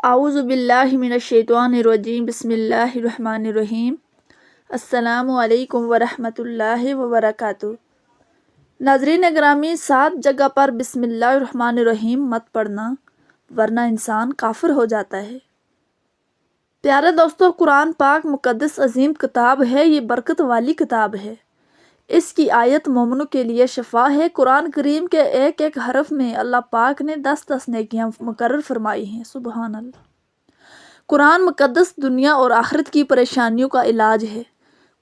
اعوذ باللہ من الشیطان الرجیم بسم اللہ الرحمن الرحیم۔ السلام علیکم ورحمۃ اللہ وبرکاتہ۔ ناظرین گرامی، 7 جگہ پر بسم اللہ الرحمن الرحیم مت پڑھنا ورنہ انسان کافر ہو جاتا ہے۔ پیارے دوستو، قرآن پاک مقدس عظیم کتاب ہے، یہ برکت والی کتاب ہے۔ اس کی آیت مومنوں کے لیے شفا ہے۔ قرآن کریم کے ایک ایک حرف میں اللہ پاک نے 10 نیکیاں مقرر فرمائی ہیں۔ سبحان اللہ۔ قرآن مقدس دنیا اور آخرت کی پریشانیوں کا علاج ہے۔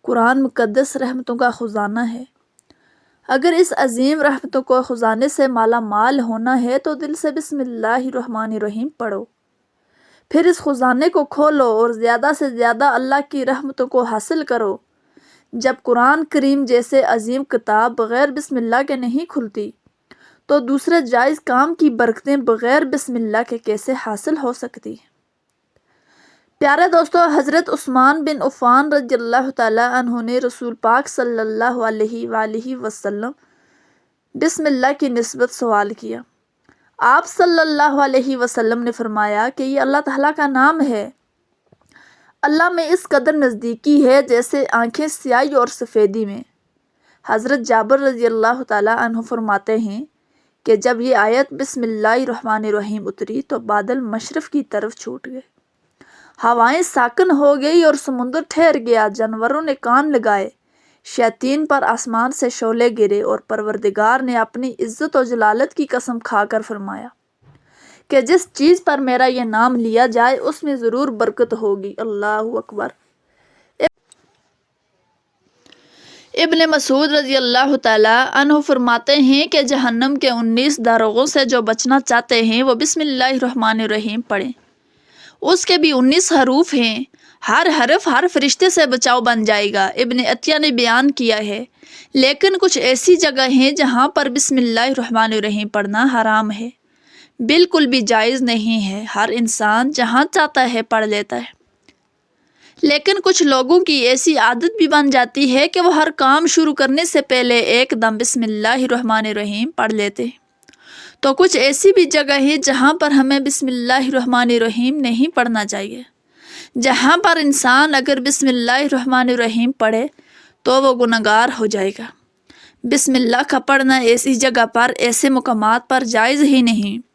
قرآن مقدس رحمتوں کا خزانہ ہے۔ اگر اس عظیم رحمتوں کو خزانے سے مالا مال ہونا ہے تو دل سے بسم اللہ الرحمن الرحیم پڑھو، پھر اس خزانے کو کھولو اور زیادہ سے زیادہ اللہ کی رحمتوں کو حاصل کرو۔ جب قرآن کریم جیسے عظیم کتاب بغیر بسم اللہ کے نہیں کھلتی تو دوسرے جائز کام کی برکتیں بغیر بسم اللہ کے کیسے حاصل ہو سکتی ہیں؟ پیارے دوستو، حضرت عثمان بن عفان رضی اللہ تعالیٰ عنہ نے رسول پاک صلی اللہ علیہ وآلہ وسلم بسم اللہ کی نسبت سوال کیا۔ آپ صلی اللہ علیہ وسلم نے فرمایا کہ یہ اللہ تعالیٰ کا نام ہے۔ اللہ میں اس قدر نزدیکی ہے جیسے آنکھیں سیاہی اور سفیدی میں۔ حضرت جابر رضی اللہ تعالیٰ عنہ فرماتے ہیں کہ جب یہ آیت بسم اللہ الرحمن الرحیم اتری تو بادل مشرق کی طرف چھوٹ گئے، ہوائیں ساکن ہو گئی اور سمندر ٹھہر گیا، جانوروں نے کان لگائے، شیاطین پر آسمان سے شعلے گرے، اور پروردگار نے اپنی عزت و جلالت کی قسم کھا کر فرمایا کہ جس چیز پر میرا یہ نام لیا جائے اس میں ضرور برکت ہوگی۔ اللہ اکبر۔ ابن مسعود رضی اللہ تعالیٰ عنہ فرماتے ہیں کہ جہنم کے 19 داروغوں سے جو بچنا چاہتے ہیں وہ بسم اللہ الرحمن الرحیم پڑھیں۔ اس کے بھی 19 حروف ہیں، ہر حرف ہر فرشتے سے بچاؤ بن جائے گا۔ ابن عطیہ نے بیان کیا ہے، لیکن کچھ ایسی جگہ ہیں جہاں پر بسم اللہ الرحمن الرحیم پڑھنا حرام ہے، بالکل بھی جائز نہیں ہے۔ ہر انسان جہاں چاہتا ہے پڑھ لیتا ہے، لیکن کچھ لوگوں کی ایسی عادت بھی بن جاتی ہے کہ وہ ہر کام شروع کرنے سے پہلے ایک دم بسم اللہ الرحمن الرحیم پڑھ لیتے ہیں۔ تو کچھ ایسی بھی جگہ ہے جہاں پر ہمیں بسم اللہ الرحمن الرحیم نہیں پڑھنا چاہیے۔ جہاں پر انسان اگر بسم اللہ الرحمن الرحیم پڑھے تو وہ گنہگار ہو جائے گا۔ بسم اللہ کا پڑھنا ایسی جگہ پر، ایسے مقامات پر جائز ہی نہیں۔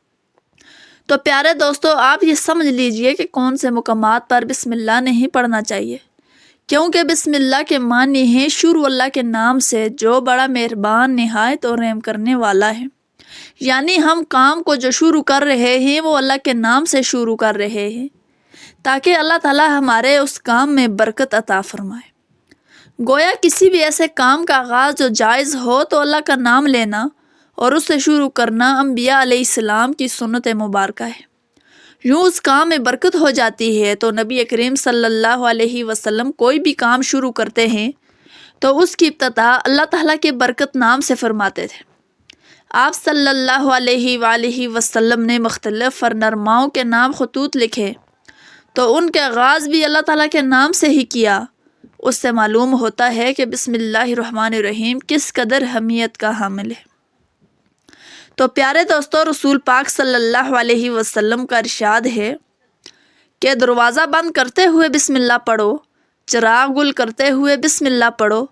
تو پیارے دوستو، آپ یہ سمجھ لیجئے کہ کون سے مقامات پر بسم اللہ نہیں پڑھنا چاہیے، کیونکہ بسم اللہ کے معنی ہیں شروع اللہ کے نام سے جو بڑا مہربان نہایت اور رحم کرنے والا ہے۔ یعنی ہم کام کو جو شروع کر رہے ہیں وہ اللہ کے نام سے شروع کر رہے ہیں تاکہ اللہ تعالیٰ ہمارے اس کام میں برکت عطا فرمائے۔ گویا کسی بھی ایسے کام کا آغاز جو جائز ہو تو اللہ کا نام لینا اور اس سے شروع کرنا انبیاء علیہ السلام کی سنت مبارکہ ہے، یوں اس کام میں برکت ہو جاتی ہے۔ تو نبی کریم صلی اللہ علیہ وسلم کوئی بھی کام شروع کرتے ہیں تو اس کی ابتدا اللہ تعالیٰ کے برکت نام سے فرماتے تھے۔ آپ صلی اللہ علیہ وآلہ وسلم نے مختلف فرنرماؤں کے نام خطوط لکھے تو ان کے آغاز بھی اللہ تعالیٰ کے نام سے ہی کیا۔ اس سے معلوم ہوتا ہے کہ بسم اللہ الرحمن الرحیم کس قدر اہمیت کا حامل ہے۔ تو پیارے دوستو، رسول پاک صلی اللہ علیہ وسلم کا ارشاد ہے کہ دروازہ بند کرتے ہوئے بسم اللہ پڑھو، چراغ گل کرتے ہوئے بسم اللہ پڑھو،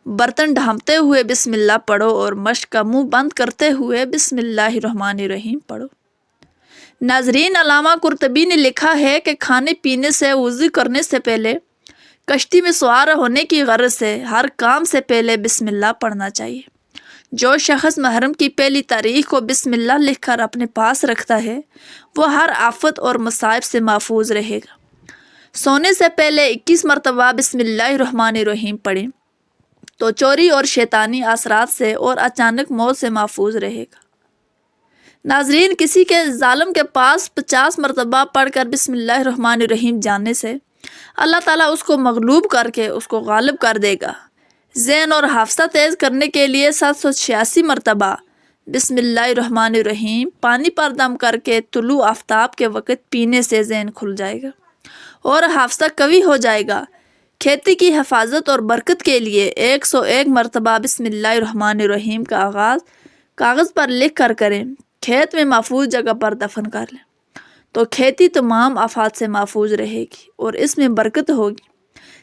برتن ڈھانپتے ہوئے بسم اللہ پڑھو، اور مشق کا منہ بند کرتے ہوئے بسم اللہ الرحمن الرحیم پڑھو۔ ناظرین، علامہ قرطبی نے لکھا ہے کہ کھانے پینے سے، وضو کرنے سے پہلے، کشتی میں سوار ہونے کی غرض سے ہر کام سے پہلے بسم اللہ پڑھنا چاہیے۔ جو شخص محرم کی پہلی تاریخ کو بسم اللہ لکھ کر اپنے پاس رکھتا ہے وہ ہر آفت اور مصائب سے محفوظ رہے گا۔ سونے سے پہلے 21 مرتبہ بسم اللہ الرحمن الرحیم پڑھیں تو چوری اور شیطانی اثرات سے اور اچانک موت سے محفوظ رہے گا۔ ناظرین، کسی کے ظالم کے پاس 50 مرتبہ پڑھ کر بسم اللہ الرحمن الرحیم جانے سے اللہ تعالیٰ اس کو مغلوب کر کے اس کو غالب کر دے گا۔ ذہن اور حافظہ تیز کرنے کے لیے 786 مرتبہ بسم اللہ الرحمن الرحیم پانی پر دم کر کے طلوع آفتاب کے وقت پینے سے ذہن کھل جائے گا اور حافظہ قوی ہو جائے گا۔ کھیتی کی حفاظت اور برکت کے لیے 101 مرتبہ بسم اللہ الرحمن الرحیم کا آغاز کاغذ پر لکھ کر کریں، کھیت میں محفوظ جگہ پر دفن کر لیں۔ تو کھیتی تمام آفات سے محفوظ رہے گی اور اس میں برکت ہوگی۔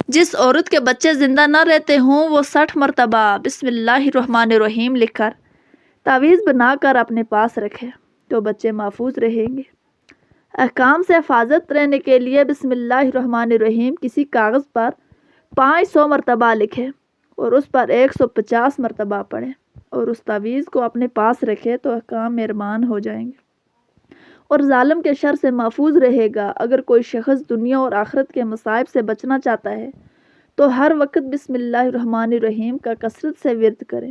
جس عورت کے بچے زندہ نہ رہتے ہوں وہ 60 مرتبہ بسم اللہ الرحمن الرحیم لکھ کر تعویذ بنا کر اپنے پاس رکھے تو بچے محفوظ رہیں گے۔ احکام سے حفاظت رہنے کے لیے بسم اللہ الرحمن الرحیم کسی کاغذ پر 500 مرتبہ لکھے اور اس پر 150 مرتبہ پڑھے اور اس تعویذ کو اپنے پاس رکھے تو احکام مہربان ہو جائیں گے اور ظالم کے شر سے محفوظ رہے گا۔ اگر کوئی شخص دنیا اور آخرت کے مصائب سے بچنا چاہتا ہے تو ہر وقت بسم اللہ الرحمن الرحیم کا کثرت سے ورد کرے۔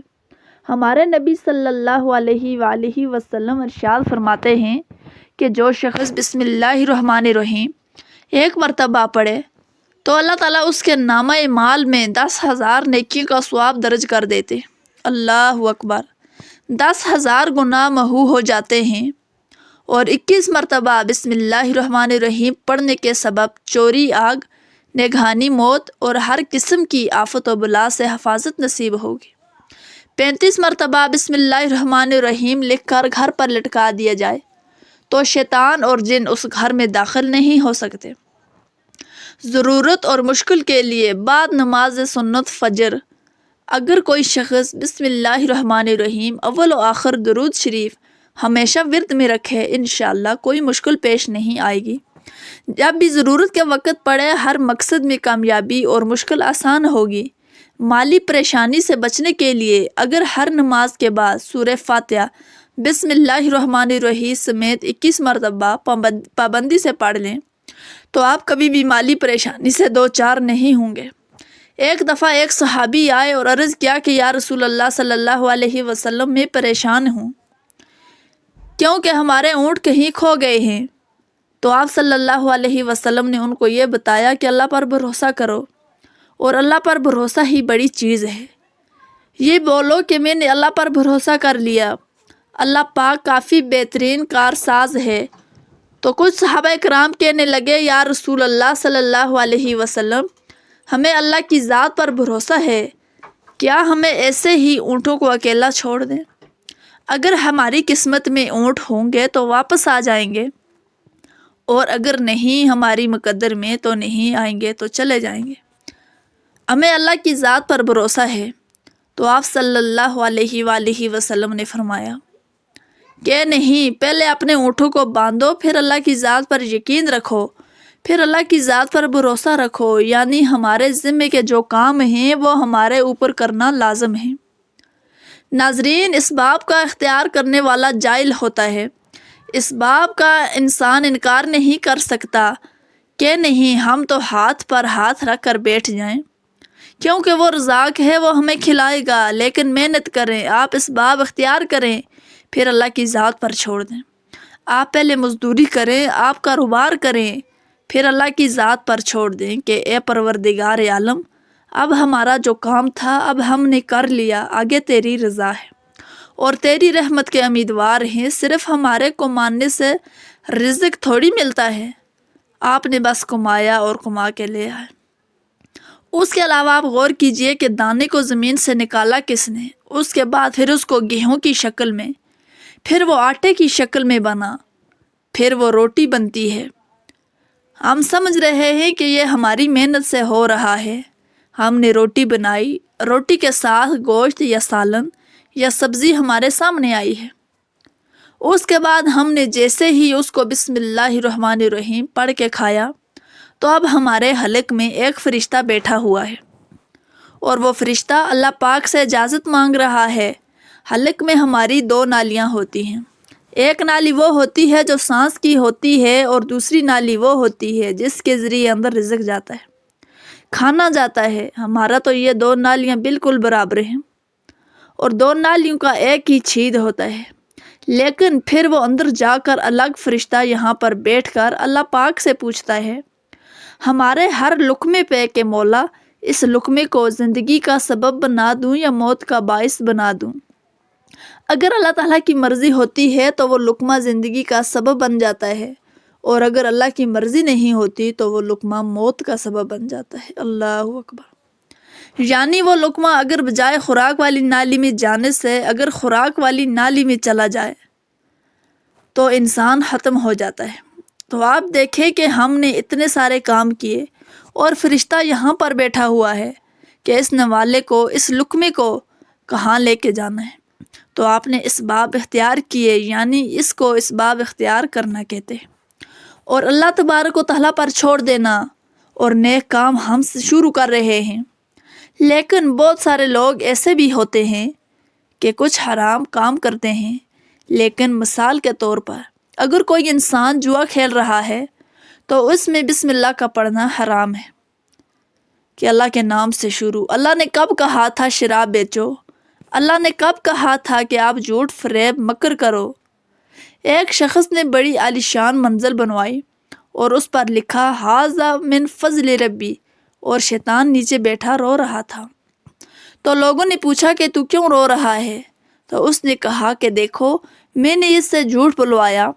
ہمارے نبی صلی اللہ علیہ وآلہ وسلم ارشاد فرماتے ہیں کہ جو شخص بسم اللہ الرحمن الرحیم 1 مرتبہ پڑھے تو اللہ تعالیٰ اس کے نامہ اعمال میں 10,000 نیکی کا ثواب درج کر دیتے۔ اللہ اکبر! 10,000 گناہ محو ہو جاتے ہیں اور 21 مرتبہ بسم اللہ الرحمن الرحیم پڑھنے کے سبب چوری، آگ، نگہانی موت اور ہر قسم کی آفت و بلا سے حفاظت نصیب ہوگی۔ 35 مرتبہ بسم اللہ الرحمن الرحیم لکھ کر گھر پر لٹکا دیا جائے تو شیطان اور جن اس گھر میں داخل نہیں ہو سکتے۔ ضرورت اور مشکل کے لیے بعد نماز سنت فجر اگر کوئی شخص بسم اللہ الرحمن الرحیم اول و آخر درود شریف ہمیشہ ورد میں رکھے انشاءاللہ کوئی مشکل پیش نہیں آئے گی۔ جب بھی ضرورت کے وقت پڑے ہر مقصد میں کامیابی اور مشکل آسان ہوگی۔ مالی پریشانی سے بچنے کے لیے اگر ہر نماز کے بعد سورہ فاتحہ بسم اللہ الرحمن الرحیم سمیت 21 مرتبہ پابندی سے پڑھ لیں تو آپ کبھی بھی مالی پریشانی سے دوچار نہیں ہوں گے۔ ایک دفعہ ایک صحابی آئے اور عرض کیا کہ یا رسول اللہ صلی اللہ علیہ وسلم میں پریشان ہوں کیونکہ ہمارے اونٹ کہیں کھو گئے ہیں۔ تو آپ صلی اللہ علیہ وسلم نے ان کو یہ بتایا کہ اللہ پر بھروسہ کرو اور اللہ پر بھروسہ ہی بڑی چیز ہے۔ یہ بولو کہ میں نے اللہ پر بھروسہ کر لیا، اللہ پاک کافی بہترین کارساز ہے۔ تو کچھ صحابہ کرام کہنے لگے یا رسول اللہ صلی اللہ علیہ وسلم ہمیں اللہ کی ذات پر بھروسہ ہے، کیا ہمیں ایسے ہی اونٹوں کو اکیلا چھوڑ دیں؟ اگر ہماری قسمت میں اونٹ ہوں گے تو واپس آ جائیں گے اور اگر نہیں ہماری مقدر میں تو نہیں آئیں گے تو چلے جائیں گے۔ ہمیں اللہ کی ذات پر بھروسہ ہے۔ تو آپ صلی اللہ علیہ وآلہ وسلم نے فرمایا کہ نہیں، پہلے اپنے اونٹوں کو باندھو پھر اللہ کی ذات پر یقین رکھو، پھر اللہ کی ذات پر بھروسہ رکھو، یعنی ہمارے ذمے کے جو کام ہیں وہ ہمارے اوپر کرنا لازم ہے۔ ناظرین، اس باب کا اختیار کرنے والا جاہل ہوتا ہے۔ اس باب کا انسان انکار نہیں کر سکتا کہ نہیں ہم تو ہاتھ پر ہاتھ رکھ کر بیٹھ جائیں کیونکہ وہ رزاق ہے، وہ ہمیں کھلائے گا، لیکن محنت کریں، آپ اس باب اختیار کریں پھر اللہ کی ذات پر چھوڑ دیں۔ آپ پہلے مزدوری کریں، آپ کاروبار کریں، پھر اللہ کی ذات پر چھوڑ دیں کہ اے پروردگار عالم، اب ہمارا جو کام تھا اب ہم نے کر لیا، آگے تیری رضا ہے اور تیری رحمت کے امیدوار ہیں۔ صرف ہمارے کو ماننے سے رزق تھوڑی ملتا ہے، آپ نے بس کمایا اور کما کے لے آئے۔ اس کے علاوہ آپ غور کیجئے کہ دانے کو زمین سے نکالا کس نے، اس کے بعد پھر اس کو گیہوں کی شکل میں، پھر وہ آٹے کی شکل میں بنا، پھر وہ روٹی بنتی ہے۔ ہم سمجھ رہے ہیں کہ یہ ہماری محنت سے ہو رہا ہے۔ ہم نے روٹی بنائی، روٹی کے ساتھ گوشت یا سالن یا سبزی ہمارے سامنے آئی ہے۔ اس کے بعد ہم نے جیسے ہی اس کو بسم اللہ الرحمن الرحیم پڑھ کے کھایا تو اب ہمارے حلق میں ایک فرشتہ بیٹھا ہوا ہے اور وہ فرشتہ اللہ پاک سے اجازت مانگ رہا ہے۔ حلق میں ہماری 2 نالیاں ہوتی ہیں، ایک نالی وہ ہوتی ہے جو سانس کی ہوتی ہے اور دوسری نالی وہ ہوتی ہے جس کے ذریعے اندر رزق جاتا ہے، کھانا جاتا ہے۔ ہمارا تو یہ 2 نالیاں بالکل برابر ہیں اور 2 نالیوں کا ایک ہی چھید ہوتا ہے، لیکن پھر وہ اندر جا کر الگ فرشتہ یہاں پر بیٹھ کر اللہ پاک سے پوچھتا ہے ہمارے ہر لقمے پہ کہ مولا اس لقمے کو زندگی کا سبب بنا دوں یا موت کا باعث بنا دوں۔ اگر اللہ تعالیٰ کی مرضی ہوتی ہے تو وہ لقمہ زندگی کا سبب بن جاتا ہے اور اگر اللہ کی مرضی نہیں ہوتی تو وہ لقمہ موت کا سبب بن جاتا ہے۔ اللہ اکبر! یعنی وہ لقمہ اگر بجائے خوراک والی نالی میں جانے سے اگر خوراک والی نالی میں چلا جائے تو انسان ختم ہو جاتا ہے۔ تو آپ دیکھیں کہ ہم نے اتنے سارے کام کیے اور فرشتہ یہاں پر بیٹھا ہوا ہے کہ اس نوالے کو، اس لقمے کو کہاں لے کے جانا ہے۔ تو آپ نے اسباب اختیار کیے، یعنی اس کو اسباب اختیار کرنا کہتے ہیں، اور اللہ تبارک و تعالیٰ پر چھوڑ دینا، اور نیک کام ہم سے شروع کر رہے ہیں۔ لیکن بہت سارے لوگ ایسے بھی ہوتے ہیں کہ کچھ حرام کام کرتے ہیں، لیکن مثال کے طور پر اگر کوئی انسان جوا کھیل رہا ہے تو اس میں بسم اللہ کا پڑھنا حرام ہے کہ اللہ کے نام سے شروع۔ اللہ نے کب کہا تھا شراب بیچو؟ اللہ نے کب کہا تھا کہ آپ جھوٹ فریب مکر کرو؟ ایک شخص نے بڑی عالیشان منزل بنوائی اور اس پر لکھا ھذا من فضل ربی، اور شیطان نیچے بیٹھا رو رہا تھا۔ تو لوگوں نے پوچھا کہ تو کیوں رو رہا ہے؟ تو اس نے کہا کہ دیکھو، میں نے اس سے جھوٹ بلوایا،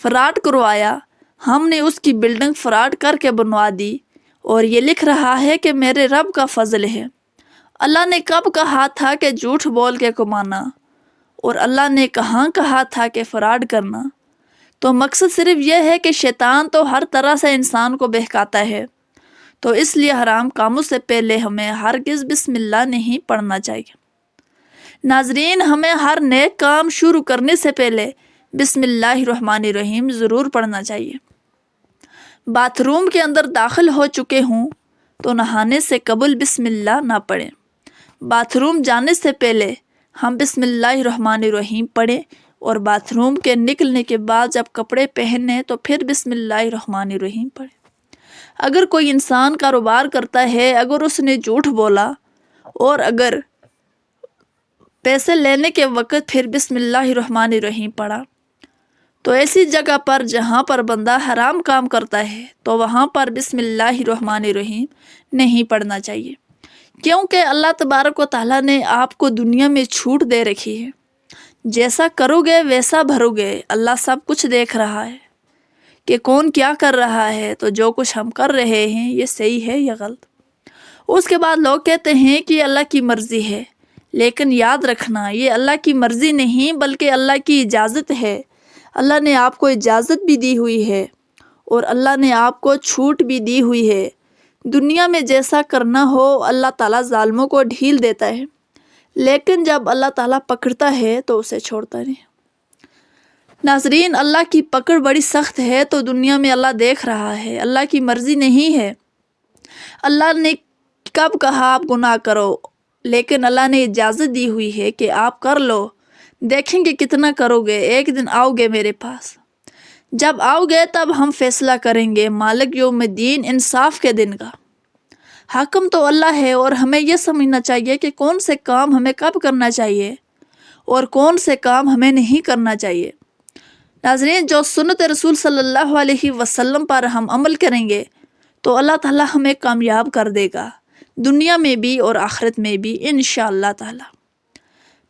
فراڈ کروایا، ہم نے اس کی بلڈنگ فراڈ کر کے بنوا دی، اور یہ لکھ رہا ہے کہ میرے رب کا فضل ہے۔ اللہ نے کب کہا تھا کہ جھوٹ بول کے کمانا، اور اللہ نے کہاں کہا تھا کہ فراڈ کرنا؟ تو مقصد صرف یہ ہے کہ شیطان تو ہر طرح سے انسان کو بہکاتا ہے، تو اس لیے حرام کاموں سے پہلے ہمیں ہرگز بسم اللہ نہیں پڑھنا چاہیے۔ ناظرین، ہمیں ہر نیک کام شروع کرنے سے پہلے بسم اللہ الرحمن الرحیم ضرور پڑھنا چاہیے۔ باتھ روم کے اندر داخل ہو چکے ہوں تو نہانے سے قبل بسم اللہ نہ پڑھیں۔ باتھ روم جانے سے پہلے ہم بسم اللہ الرحمن الرحیم پڑھیں، اور باتھ روم کے نکلنے کے بعد جب کپڑے پہنے تو پھر بسم اللہ الرحمن الرحیم پڑھیں۔ اگر کوئی انسان کاروبار کرتا ہے، اگر اس نے جھوٹ بولا اور اگر پیسے لینے کے وقت پھر بسم اللہ الرحمن الرحیم پڑھا، تو ایسی جگہ پر جہاں پر بندہ حرام کام کرتا ہے تو وہاں پر بسم اللہ الرحمن الرحیم نہیں پڑھنا چاہیے، کیونکہ اللہ تبارک و تعالیٰ نے آپ کو دنیا میں چھوٹ دے رکھی ہے۔ جیسا کرو گے ویسا بھرو گے۔ اللہ سب کچھ دیکھ رہا ہے کہ کون کیا کر رہا ہے، تو جو کچھ ہم کر رہے ہیں یہ صحیح ہے یا غلط۔ اس کے بعد لوگ کہتے ہیں کہ یہ اللہ کی مرضی ہے، لیکن یاد رکھنا یہ اللہ کی مرضی نہیں بلکہ اللہ کی اجازت ہے۔ اللہ نے آپ کو اجازت بھی دی ہوئی ہے، اور اللہ نے آپ کو چھوٹ بھی دی ہوئی ہے۔ دنیا میں جیسا کرنا ہو اللہ تعالیٰ ظالموں کو ڈھیل دیتا ہے، لیکن جب اللہ تعالیٰ پکڑتا ہے تو اسے چھوڑتا نہیں۔ ناظرین، اللہ کی پکڑ بڑی سخت ہے، تو دنیا میں اللہ دیکھ رہا ہے، اللہ کی مرضی نہیں ہے۔ اللہ نے کب کہا آپ گناہ کرو، لیکن اللہ نے اجازت دی ہوئی ہے کہ آپ کر لو، دیکھیں گے کتنا کرو گے، ایک دن آؤ گے میرے پاس۔ جب آؤ گے تب ہم فیصلہ کریں گے، مالک یوم الدین، انصاف کے دن کا۔ حاکم تو اللہ ہے، اور ہمیں یہ سمجھنا چاہیے کہ کون سے کام ہمیں کب کرنا چاہیے اور کون سے کام ہمیں نہیں کرنا چاہیے۔ ناظرین، جو سنت رسول صلی اللہ علیہ وسلم پر ہم عمل کریں گے تو اللہ تعالیٰ ہمیں کامیاب کر دے گا، دنیا میں بھی اور آخرت میں بھی انشاءاللہ تعالیٰ۔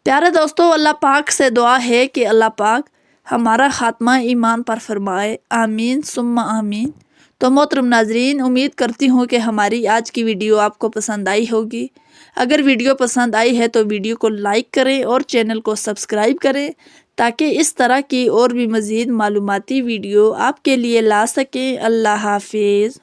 پیارے دوستو، اللہ پاک سے دعا ہے کہ اللہ پاک ہمارا خاتمہ ایمان پر فرمائے، آمین ثم آمین۔ تو محترم ناظرین، امید کرتی ہوں کہ ہماری آج کی ویڈیو آپ کو پسند آئی ہوگی۔ اگر ویڈیو پسند آئی ہے تو ویڈیو کو لائک کریں اور چینل کو سبسکرائب کریں، تاکہ اس طرح کی اور بھی مزید معلوماتی ویڈیو آپ کے لیے لا سکیں۔ اللہ حافظ۔